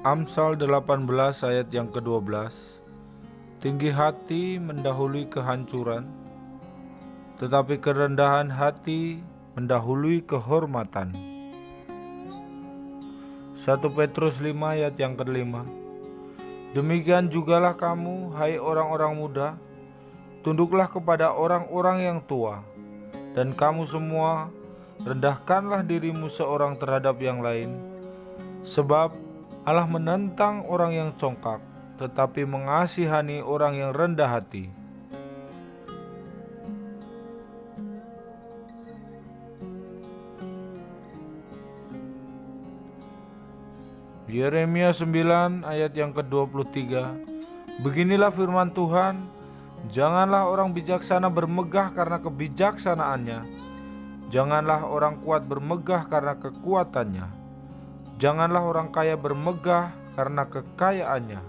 Amsal 18 ayat yang ke-12. Tinggi hati mendahului kehancuran, tetapi kerendahan hati mendahului kehormatan. 1 Petrus 5 ayat yang ke-5. Demikian jugalah kamu, hai orang-orang muda, tunduklah kepada orang-orang yang tua, dan kamu semua rendahkanlah dirimu seorang terhadap yang lain, sebab Allah menentang orang yang congkak, tetapi mengasihani orang yang rendah hati. Yeremia 9 ayat yang ke-23. Beginilah firman Tuhan, janganlah orang bijaksana bermegah karena kebijaksanaannya, janganlah orang kuat bermegah karena kekuatannya, janganlah orang kaya bermegah karena kekayaannya.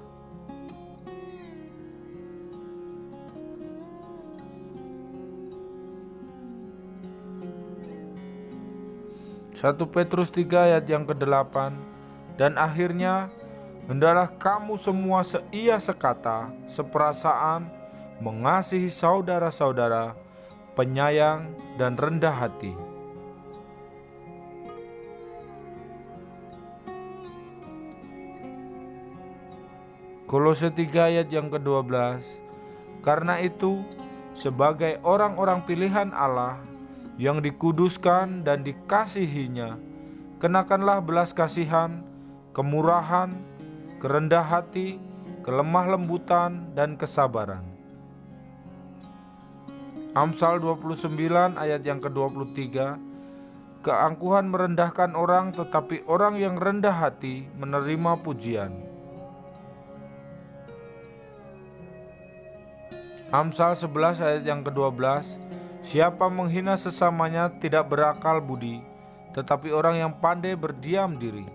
Satu Petrus 3 ayat yang ke-8. Dan akhirnya, hendaklah kamu semua seia sekata, seperasaan, mengasihi saudara-saudara, penyayang dan rendah hati. Kolose 3 ayat yang ke-12. Karena itu, sebagai orang-orang pilihan Allah yang dikuduskan dan dikasihinya, kenakanlah belas kasihan, kemurahan, kerendah hati, kelemah lembutan, dan kesabaran. Amsal 29 ayat yang ke-23. Keangkuhan merendahkan orang, tetapi orang yang rendah hati menerima pujian. Amsal 11 ayat yang ke-12. Siapa menghina sesamanya tidak berakal budi, tetapi orang yang pandai berdiam diri.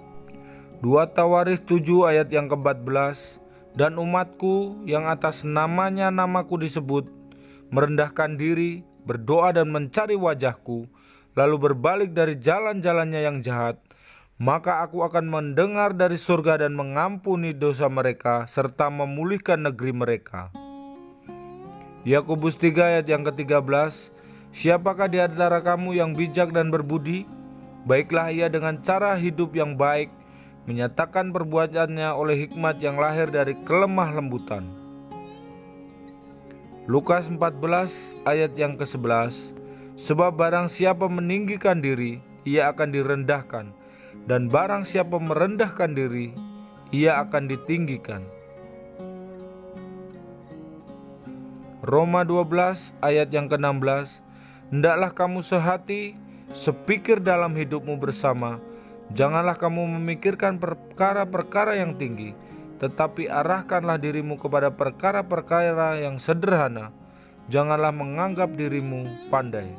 2 Tawaris 7 ayat yang ke-14. Dan umatku yang atas namanya namaku disebut, merendahkan diri, berdoa dan mencari wajahku, lalu berbalik dari jalan-jalannya yang jahat, maka aku akan mendengar dari surga dan mengampuni dosa mereka, serta memulihkan negeri mereka. Yakobus 3 ayat yang ke-13. Siapakah di antara kamu yang bijak dan berbudi? Baiklah ia dengan cara hidup yang baik, menyatakan perbuatannya oleh hikmat yang lahir dari kelemah lembutan. Lukas 14 ayat yang ke-11. Sebab barang siapa meninggikan diri, ia akan direndahkan, dan barang siapa merendahkan diri, ia akan ditinggikan. Roma 12 ayat yang ke-16. Hendaklah kamu sehati, sepikir dalam hidupmu bersama. Janganlah kamu memikirkan perkara-perkara yang tinggi, tetapi arahkanlah dirimu kepada perkara-perkara yang sederhana. Janganlah menganggap dirimu pandai.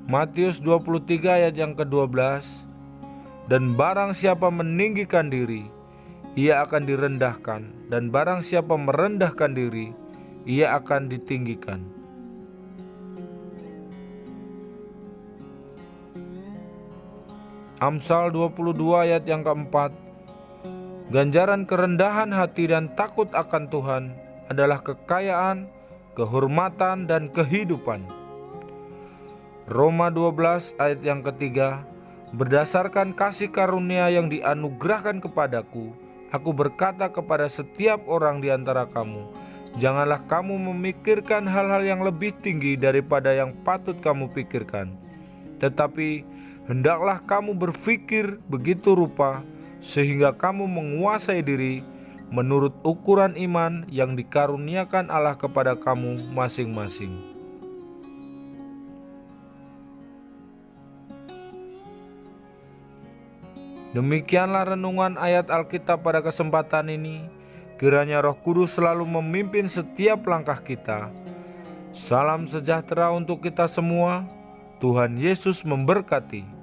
Matius 23 ayat yang ke-12. Dan barang siapa meninggikan diri, ia akan direndahkan, dan barang siapa merendahkan diri, ia akan ditinggikan. Amsal 22 ayat yang ke-4. Ganjaran kerendahan hati dan takut akan Tuhan adalah kekayaan, kehormatan, dan kehidupan. Roma 12 ayat yang ke-3. Berdasarkan kasih karunia yang dianugerahkan kepadaku, aku berkata kepada setiap orang di antara kamu, janganlah kamu memikirkan hal-hal yang lebih tinggi daripada yang patut kamu pikirkan. Tetapi hendaklah kamu berpikir begitu rupa, sehingga kamu menguasai diri menurut ukuran iman yang dikaruniakan Allah kepada kamu masing-masing. Demikianlah renungan ayat Alkitab pada kesempatan ini. Kiranya Roh Kudus selalu memimpin setiap langkah kita. Salam sejahtera untuk kita semua. Tuhan Yesus memberkati.